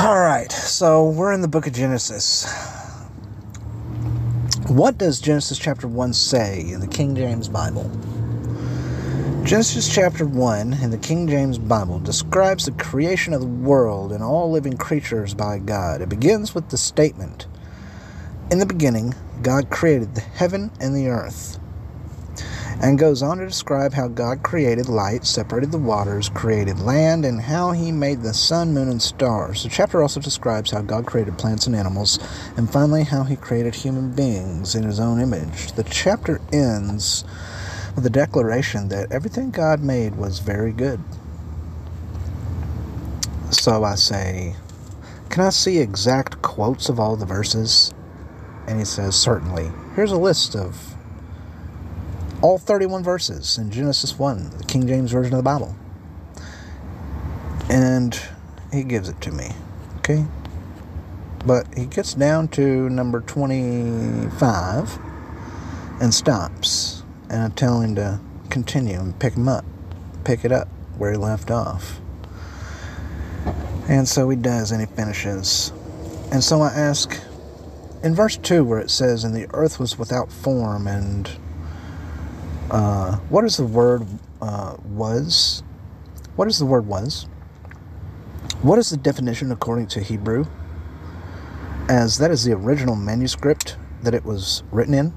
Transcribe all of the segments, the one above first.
Alright, so we're in the book of Genesis. What does Genesis chapter 1 say in the King James Bible? Genesis chapter 1 in the King James Bible describes the creation of the world and all living creatures by God. It begins with the statement, "In the beginning, God created the heaven and the earth," and goes on to describe how God created light, separated the waters, created land, and how he made the sun, moon, and stars. The chapter also describes how God created plants and animals, and finally how he created human beings in his own image. The chapter ends with the declaration that everything God made was very good. So I say, can I see exact quotes of all the verses? And he says, certainly. Here's a list of all 31 verses in Genesis 1, the King James Version of the Bible. And he gives it to me, okay? But he gets down to number 25 and stops. And I tell him to continue and pick it up where he left off. And so he does, and he finishes. And so I ask, in verse 2 where it says, "And the earth was without form," and what is the word was? What is the word was? What is the definition according to Hebrew? As that is the original manuscript that it was written in.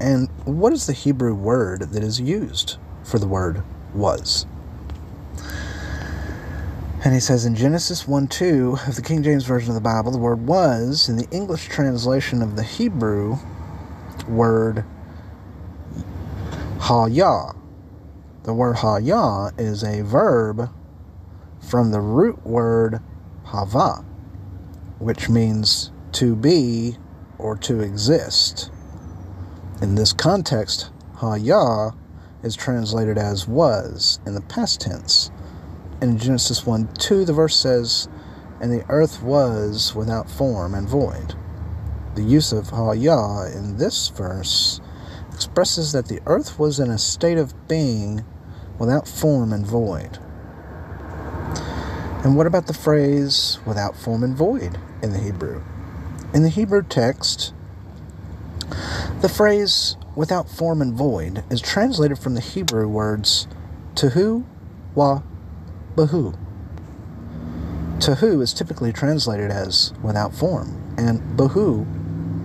And what is the Hebrew word that is used for the word was? And he says in Genesis 1:2 of the King James Version of the Bible, the word was, in the English translation of the Hebrew word ha-yah. The word ha-yah is a verb from the root word hava, which means to be or to exist. In this context, ha-yah is translated as was in the past tense. In Genesis 1:2, the verse says, "And the earth was without form and void." The use of ha-yah in this verse expresses that the earth was in a state of being without form and void. And what about the phrase "without form and void" in the Hebrew? In the Hebrew text, the phrase "without form and void" is translated from the Hebrew words tohu wa bahu. Tohu is typically translated as without form, and bahu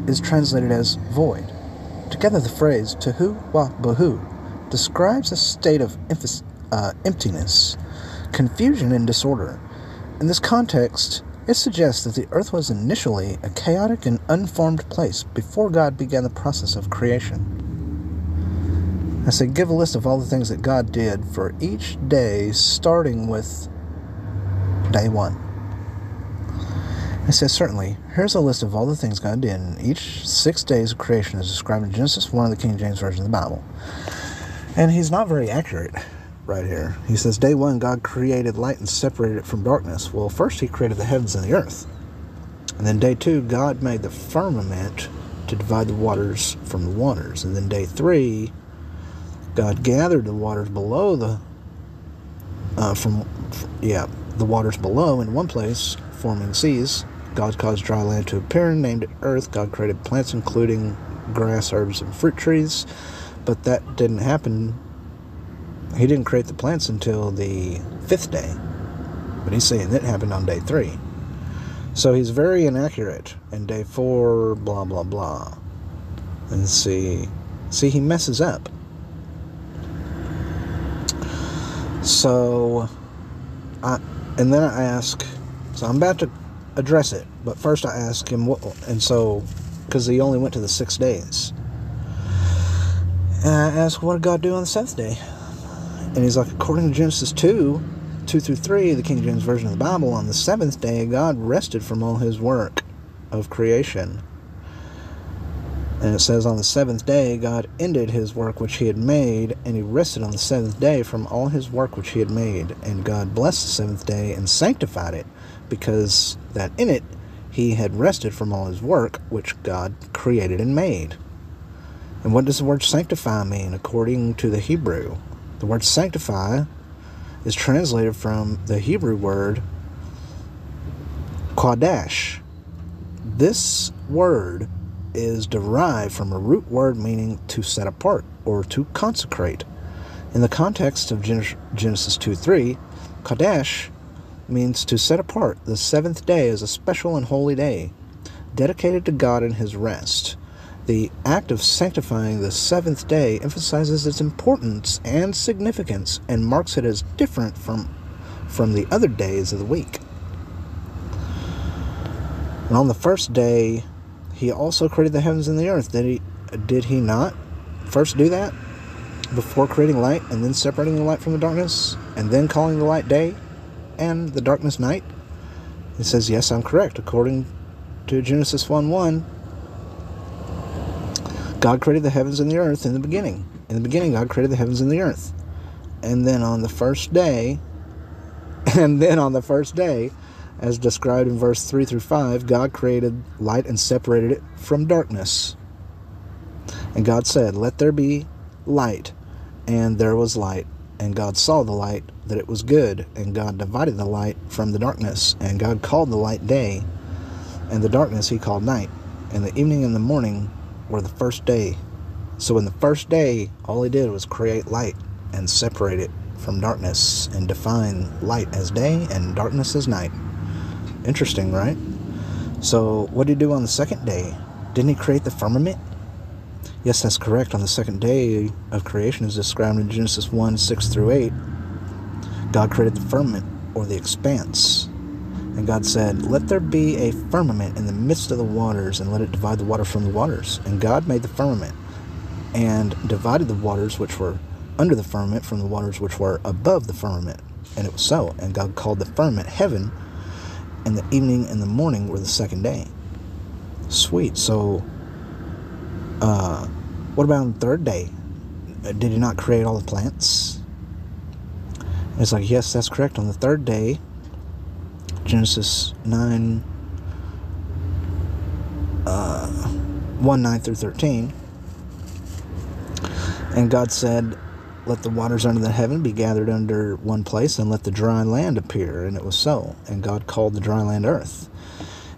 is translated as void. Together, the phrase tohu wa bahu describes a state of emptiness, confusion, and disorder. In this context, it suggests that the earth was initially a chaotic and unformed place before God began the process of creation. I say, give a list of all the things that God did for each day, starting with day 1. It says, certainly, here's a list of all the things God did in each 6 days of creation as described in Genesis 1 of the King James Version of the Bible. And he's not very accurate right here. He says, day 1, God created light and separated it from darkness. Well, first he created the heavens and the earth. And then day 2, God made the firmament to divide the waters from the waters. And then day 3, God gathered the waters below the waters below in one place, forming seas. God caused dry land to appear and named it earth. God created plants, including grass, herbs, and fruit trees. But that didn't happen. He didn't create the plants until the 5th day. But he's saying that happened on day 3. So he's very inaccurate. And day 4, blah, blah, blah. And see, he messes up. So, and then I ask, so I'm about to address it, but first I ask him what, and so, because he only went to the 6 days. And I ask, what did God do on the 7th day? And he's like, according to Genesis 2:2-3, the King James Version of the Bible, on the 7th day, God rested from all his work of creation. And it says, on the 7th day, God ended his work which he had made, and he rested on the 7th day from all his work which he had made. And God blessed the 7th day and sanctified it, because that in it he had rested from all his work which God created and made. And what does the word sanctify mean according to the Hebrew? The word sanctify is translated from the Hebrew word Kodesh. This word is derived from a root word meaning to set apart or to consecrate. In the context of Genesis 2:3, Kodesh means to set apart the seventh day as a special and holy day, dedicated to God and His rest. The act of sanctifying the seventh day emphasizes its importance and significance and marks it as different from the other days of the week. And on the first day, He also created the heavens and the earth. Did he not first do that before creating light and then separating the light from the darkness and then calling the light day and the darkness night? It says, yes, I'm correct. According to Genesis 1:1, God created the heavens and the earth in the beginning. In the beginning, God created the heavens and the earth. And then on the first day, as described in verse 3 through 5, God created light and separated it from darkness. And God said, let there be light. And there was light. And God saw the light, that it was good. And God divided the light from the darkness. And God called the light day, and the darkness He called night. And the evening and the morning were the first day. So in the first day, all He did was create light and separate it from darkness and define light as day and darkness as night. Interesting, right? So what did He do on the second day? Didn't He create the firmament? Yes, that's correct. On the second day of creation, as described in Genesis 1:6 through 8, God created the firmament, or the expanse. And God said, let there be a firmament in the midst of the waters, and let it divide the water from the waters. And God made the firmament, and divided the waters which were under the firmament from the waters which were above the firmament. And it was so. And God called the firmament heaven, and the evening and the morning were the second day. Sweet. So, what about on the third day? Did He not create all the plants? And it's like, yes, that's correct. On the third day, Genesis 9, 1:9 through 13. And God said, let the waters under the heaven be gathered under one place, and let the dry land appear. And it was so. And God called the dry land earth.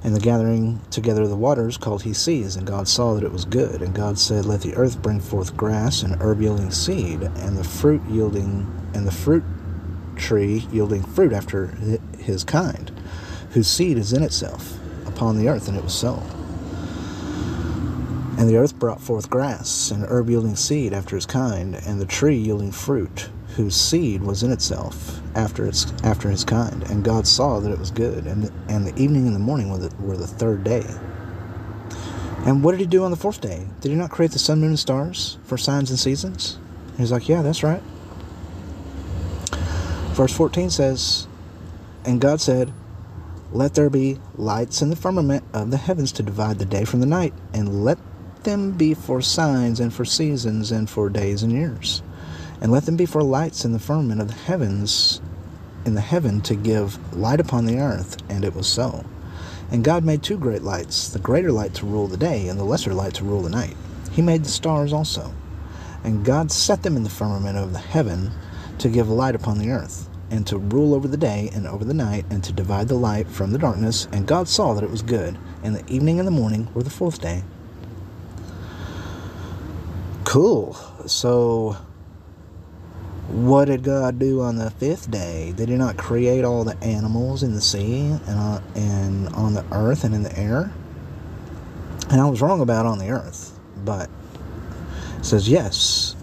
And the gathering together of the waters called He seas. And God saw that it was good. And God said, let the earth bring forth grass, and herb yielding seed, and the fruit tree yielding fruit after his kind, whose seed is in itself upon the earth. And it was so. And the earth brought forth grass, and herb yielding seed after his kind, and the tree yielding fruit, whose seed was in itself after his kind. And God saw that it was good. And the evening and the morning were the third day. And what did He do on the fourth day? Did He not create the sun, moon, and stars for signs and seasons? And He's like, yeah, that's right. Verse 14 says, and God said, let there be lights in the firmament of the heavens to divide the day from the night, and let them be for signs and for seasons and for days and years. And let them be for lights in the firmament of the heavens, in the heaven, to give light upon the earth. And it was so. And God made two great lights, the greater light to rule the day, and the lesser light to rule the night. He made the stars also. And God set them in the firmament of the heaven to give light upon the earth, and to rule over the day and over the night, and to divide the light from the darkness. And God saw that it was good. And the evening and the morning were the fourth day. Cool. So, what did God do on the fifth day? Did He not create all the animals in the sea and on the earth and in the air? And I was wrong about on the earth, but it says yes,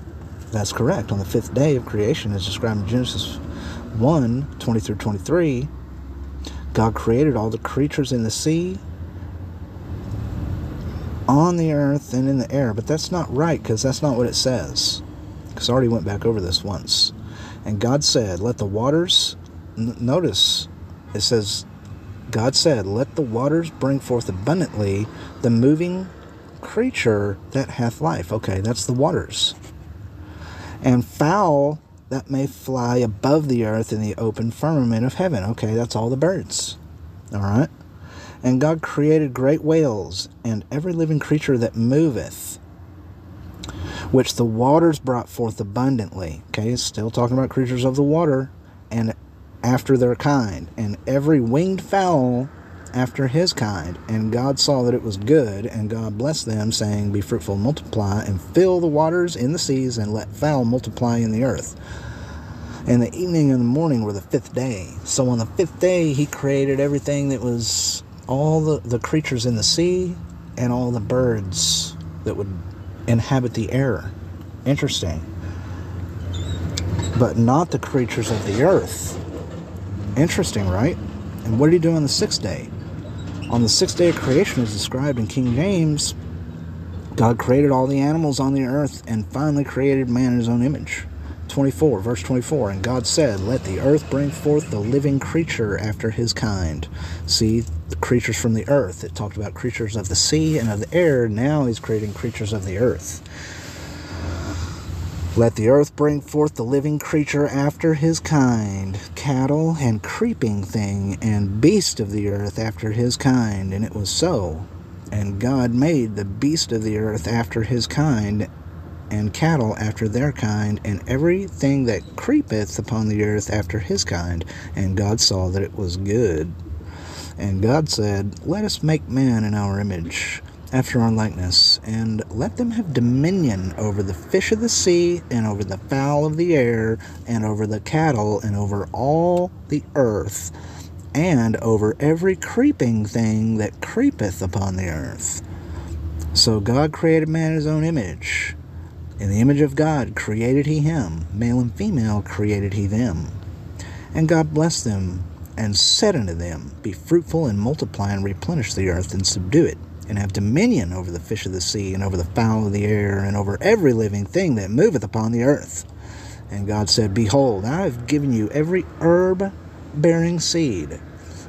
that's correct. On the fifth day of creation, as described in Genesis 1:20 through 23, God created all the creatures in the sea, on the earth, and in the air. But that's not right, because that's not what it says. Because I already went back over this once. And God said, let the waters, notice, it says, God said, let the waters bring forth abundantly the moving creature that hath life. Okay, that's the waters. And fowl that may fly above the earth in the open firmament of heaven. Okay, that's all the birds. All right. And God created great whales and every living creature that moveth, which the waters brought forth abundantly. Okay, still talking about creatures of the water, and after their kind. And every winged fowl after his kind. And God saw that it was good, and God blessed them, saying, Be fruitful, multiply, and fill the waters in the seas, and let fowl multiply in the earth. And the evening and the morning were the fifth day. So on the fifth day he created everything that was all the creatures in the sea and all the birds that would inhabit the air. Interesting. But not the creatures of the earth. Interesting, right? And what did he do on the sixth day? On the sixth day of creation, as described in King James, God created all the animals on the earth and finally created man in his own image. 24, verse 24, and God said, Let the earth bring forth the living creature after his kind. See, the creatures from the earth. It talked about creatures of the sea and of the air. Now he's creating creatures of the earth. Let the earth bring forth the living creature after his kind, cattle and creeping thing, and beast of the earth after his kind. And it was so. And God made the beast of the earth after his kind, and cattle after their kind, and everything that creepeth upon the earth after his kind. And God saw that it was good. And God said, Let us make man in our image, after our likeness, and let them have dominion over the fish of the sea, and over the fowl of the air, and over the cattle, and over all the earth, and over every creeping thing that creepeth upon the earth. So God created man in his own image. In the image of God created he him, male and female created he them. And God blessed them, and said unto them, Be fruitful, and multiply, and replenish the earth, and subdue it, and have dominion over the fish of the sea, and over the fowl of the air, and over every living thing that moveth upon the earth. And God said, Behold, I have given you every herb bearing seed,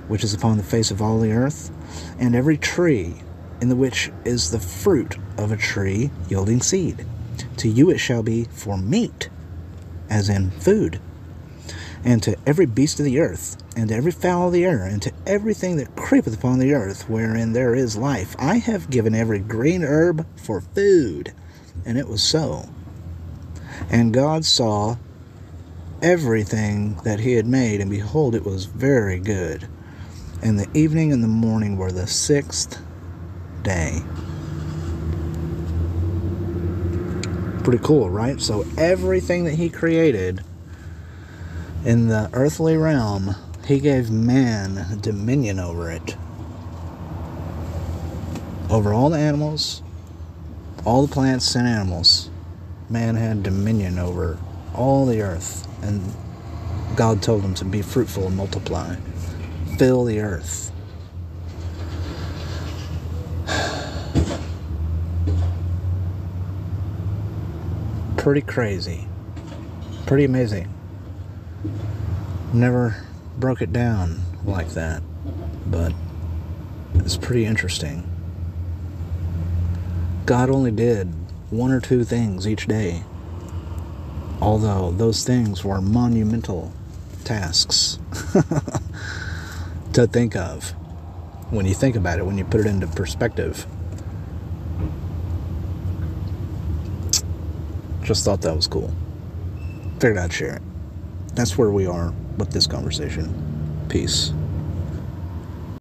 which is upon the face of all the earth, and every tree, in the which is the fruit of a tree yielding seed. To you it shall be for meat, as in food, and to every beast of the earth, and to every fowl of the air, and to everything that creepeth upon the earth, wherein there is life, I have given every green herb for food. And it was so. And God saw everything that he had made, and behold, it was very good. And the evening and the morning were the sixth day. Pretty cool, right? So everything that he created in the earthly realm, he gave man dominion over it. Over all the animals, all the plants and animals. Man had dominion over all the earth. And God told him to be fruitful and multiply. Fill the earth. Pretty crazy. Pretty amazing. Never broke it down like that, but it's pretty interesting. God only did one or two things each day, although those things were monumental tasks to think of when you think about it, when you put it into perspective. Just thought that was cool. Figured I'd share it. That's where we are with this conversation. Peace.